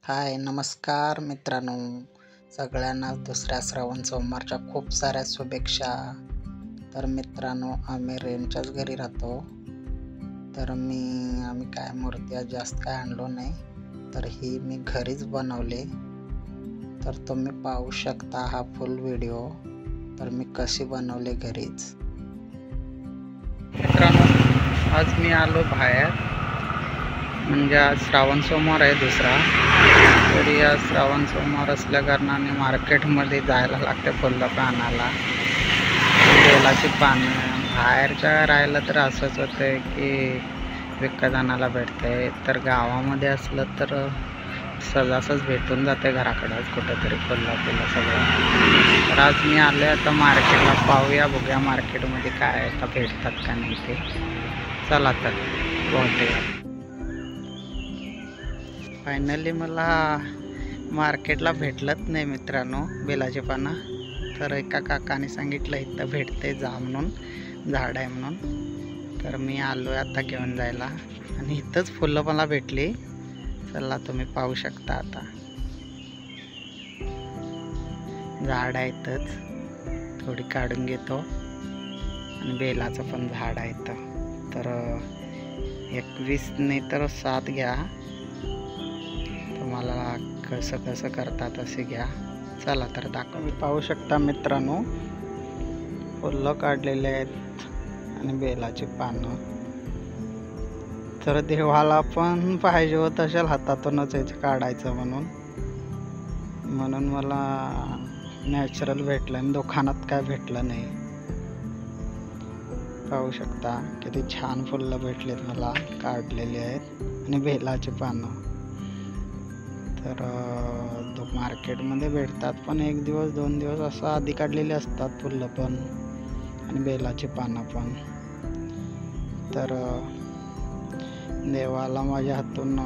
हाय नमस्कार मित्रांनो, सगळ्यांना दुसऱ्या श्रावण सोमवारच्या खूप साऱ्या शुभेच्छा. तर मित्रांनो, आम्ही रेंटच्याच घरी राहतो. तर आम्ही काय मूर्ती आज जास्त काय आणलो नाही, तर ही मी घरीच बनवले. तर तुम्ही पाहू शकता हा फुल व्हिडिओ. तर मी कशी बनवले घरीच. मित्रांनो, आज मी आलो बाहेर, म्हणजे आज श्रावण सोमवार आहे दुसरा. तरी या श्रावण सोमवार असल्या कारणाने मार्केटमध्ये जायला लागते फुलं आणायला. बेलाची पानं बाहेरच्या राहिलं तर असंच होतं की विकत आणायला भेटते. तर गावामध्ये असलं तर सहजासहज भेटून जाते घराकडंच कुठंतरी फुलं सगळं. तर आज मी आलो आता मार्केटला, पाहूया बघूया मार्केटमध्ये काय आता भेटतात का नाही ते. चला तर पोहोचूया. फायनली मला मार्केटला भेटलंच नाही मित्रांनो बेलाचे पानं. तर एका काकाने सांगितलं इथं भेटते, जा म्हणून, झाड आहे म्हणून. तर मी आलो आता घेऊन जायला, आणि इथंच फुलं मला भेटली. चला तुम्ही पाहू शकता आता झाड आहे इथंच, थोडी काढून घेतो. आणि बेलाचं पण झाड आहे इथं. तर 21 नाही तर 7 घ्या, तुम्हाला कसं कसं करतात असे घ्या. चला तर दाखव. पाहू शकता मित्रांनो, फुलं काढलेले आहेत आणि बेलाची पानं. तर देवाला पण पाहिजे होत असेल हातातूनच याचं काढायचं म्हणून मला नॅचरल भेटलं आणि दुकानात काय भेटलं नाही. पाहू शकता किती छान फुलं भेटलेत मला, काढलेले आहेत आणि बेलाची पानं. तर मार्केटमध्ये भेटतात, पण 1 दिवस 2 दिवस असं आधी काढलेले असतात फुलं पण आणि बेलाची पानं पण. तर देवाला माझ्या हातून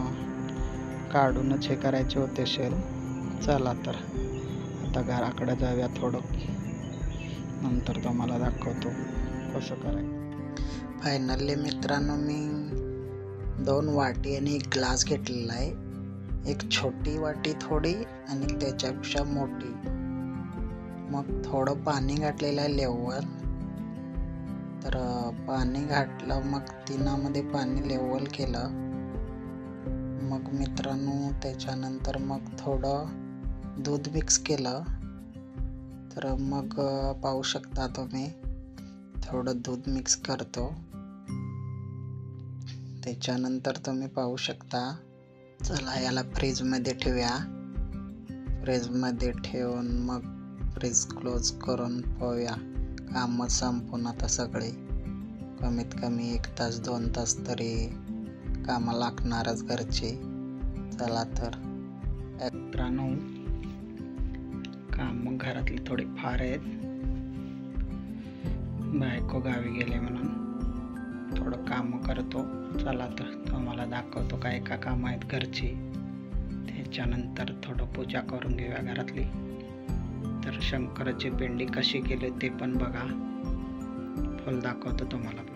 काढूनच हे करायचे होते असेल. चला तर आता घराकडे जाऊया, थोडं नंतर तुम्हाला दाखवतो कसं करायचं. फायनली मित्रांनो, मी 2 वाटी आणि 1 ग्लास घेतलेला आहे. एक छोटी वाटी थोडी आणि त्याच्यापेक्षा मोठी. मग थोडं पाणी घातलेलं आहे लेवल. तर पाणी घातलं, मग तिनामध्ये पाणी लेवल केलं. मग मित्रांनो त्याच्यानंतर मग थोडं दूध मिक्स केलं. तर मग पाहू शकता तुम्ही, थोडं दूध मिक्स करतो. त्याच्यानंतर तुम्ही पाहू शकता. चला याला फ्रीजमध्ये ठेवूया. फ्रीजमध्ये ठेवून मग फ्रीज क्लोज करून पाहूया. कामं संपून आता सगळे, कमीत कमी 1 तास 2 तास तरी कामं लागणारच घरचे. चला तर मित्रांनो, कामं घरातली थोडी फार आहेत. बायको गावी गेले म्हणून थोडं कामं करतो. चला तर तुम्हाला दाखवतो काय का कामं आहेत घरची. त्याच्यानंतर थोडं पूजा करून घेऊया घरातली. तर शंकराची पिंडी कशी केली ते पण बघा, फुल दाखवतो तुम्हाला.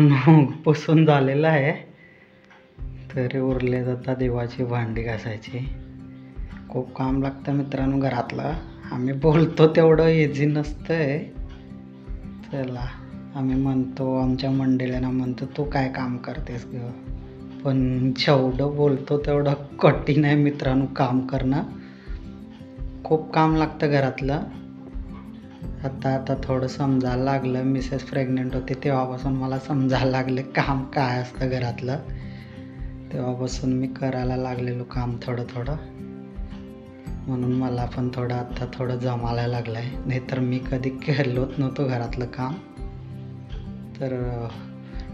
मित्रांनो पुसून झालेलं आहे, तरी उरले जातात देवाची भांडी घासायची. खूप काम लागतं मित्रांनो घरातलं. आम्ही बोलतो तेवढं इझी नसतंय. चला, आम्ही म्हणतो आमच्या मंडळींना म्हणतो तू काय काम करतेस ग, पण जेवढं बोलतो तेवढं कठीण आहे मित्रांनो काम करणं. खूप काम लागतं घरातलं. आता थोडं समजायला लागलं. मिसेस प्रेग्नेंट होती तेव्हापासून मला समजायला लागले काम काय असतं घरातलं. तेव्हापासून मी करायला लागलेलो काम थोडं, म्हणून मला पण थोडं जमायला लागलं आहे. नाहीतर मी कधी केलोच नव्हतं घरातलं काम. तर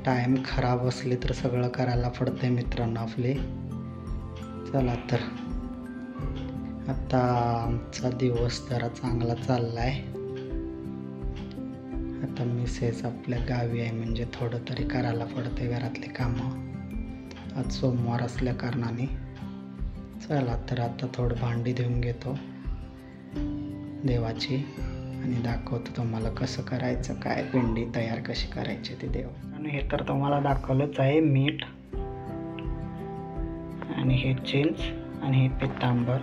टाईम खराब असली तर सगळं करायला पडतंय मित्रांनो आपले. चला तर आता आमचा दिवस जरा चांगला चालला आहे. आता मिसेस आपल्या गावी आहे म्हणजे थोडं तरी करायला पडते घरातले कामं. आज सोमवार असल्या कारणाने. चला तर आता थोडं भांडी धुवून घेतो देवाची आणि दाखवतो तुम्हाला कसं करायचं, काय पिंडी तयार कशी करायची ते देव. आणि हे तर तुम्हाला दाखवलंच आहे, मीठ आणि हे चिंच आणि हे पितांबर.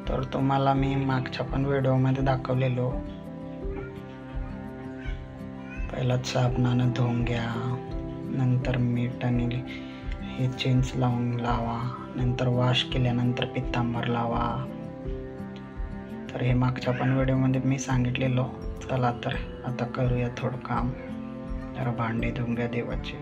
तर तुम्हाला मी मागच्या पण व्हिडिओमध्ये दाखवलेलो. पहिला साबणानं धुवून घ्या, नंतर मीठ आणि हे चिंच लावा, नंतर वॉश केल्यानंतर पितांबर लावा. तर हे मागच्या पण व्हिडिओमध्ये मी सांगितलेलो. चला तर आता करूया थोडं काम. जरा भांडी धुवून घ्या देवाची.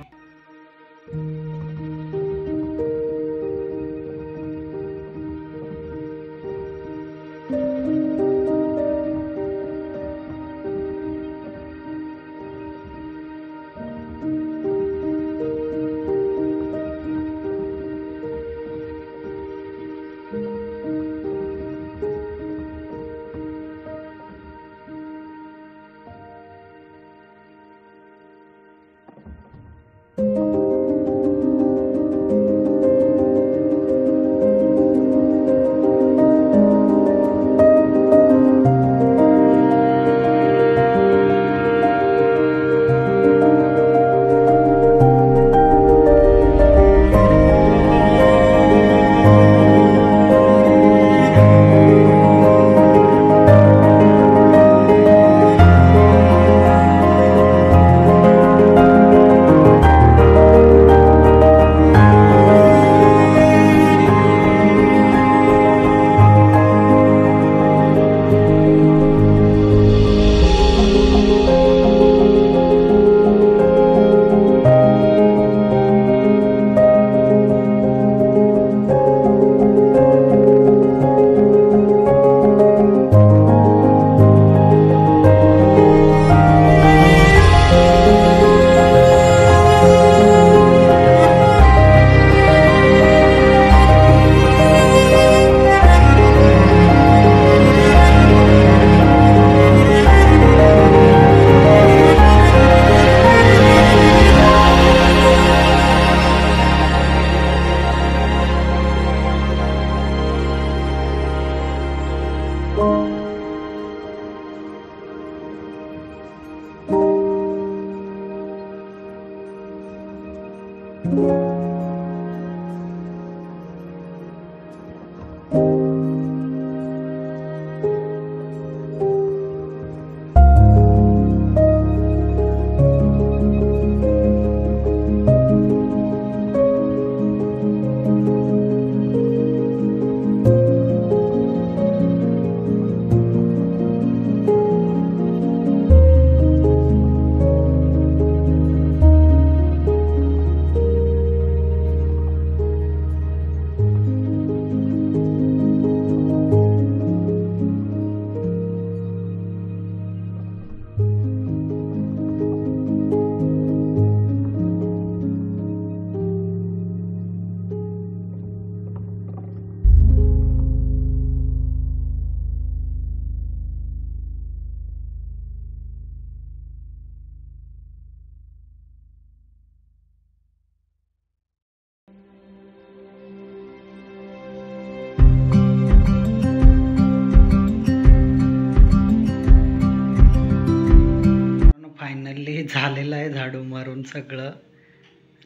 झालेलं आहे झाडू मारून सगळं.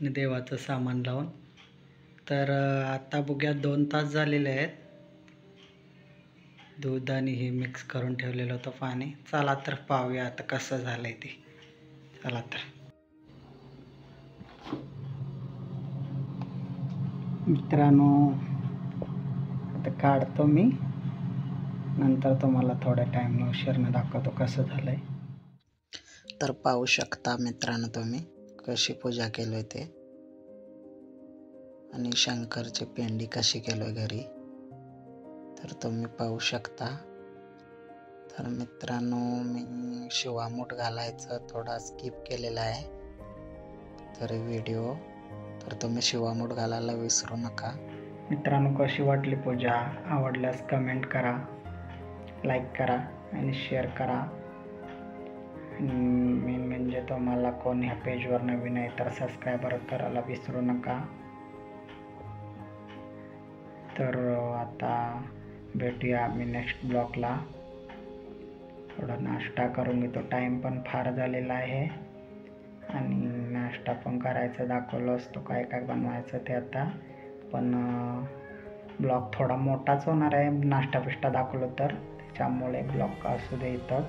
आणि देवाचं सामान लावून. तर आता बघूया 2 तास झालेले आहेत. दूध आणि हे मिक्स करून ठेवलेलं होतं पाणी. चला तर पाहूया आता कसं झालंय ते. चला तर मित्रांनो, आता काढतो मी, नंतर तुम्हाला थोड्या टाइम उशीरनं दाखवतो कसं झालंय. तर पाहू शकता मित्रांनो तुम्ही कशी पूजा केलोय ते, आणि शंकरची पेंडी कशी केलोय घरी, तर तुम्ही पाहू शकता. तर मित्रांनो, मी शिवामूठ घालायचं थोडा स्किप केलेला आहे तर व्हिडिओ, तर तुम्ही शिवामूठ घालायला विसरू नका. मित्रांनो, कशी वाटली पूजा? आवडल्यास कमेंट करा, लाईक करा आणि शेअर करा. आणि मेन म्हणजे तुम्हाला कोण ह्या पेजवर नवीन आहे तर सबस्क्राईबर करायला विसरू नका. तर आता भेटूया आम्ही नेक्स्ट ब्लॉगला. थोडा नाश्ता करून मी, तो टाईम पण फार झालेला आहे आणि नाश्ता पण करायचं दाखवलं असतो काय काय बनवायचं ते आता. पण ब्लॉग थोडा मोठाच होणार आहे नाश्ता पिष्टा दाखवलं तर, त्याच्यामुळे ब्लॉग असू दे इथंच.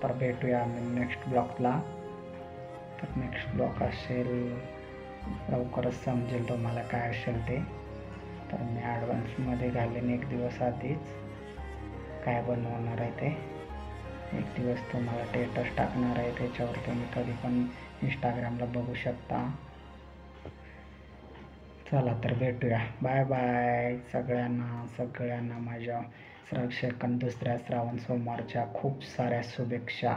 तर भेटूया आम्ही नेक्स्ट ब्लॉगला. तर नेक्स्ट ब्लॉग असेल लवकरच, समजेल तुम्हाला काय असेल ते. तर मी ॲडव्हान्समध्ये घालेन 1 दिवस आधीच काय बनवणार आहे ते. 1 दिवस तुम्हाला स्टेटस टाकणार आहे, त्याच्यावर तुम्ही कधी पण इंस्टाग्रामला बघू शकता. चला तर भेटूया. बाय बाय सगळ्यांना माझ्या दुसऱ्या श्रावण सोमवारच्या खूप साऱ्या शुभेच्छा.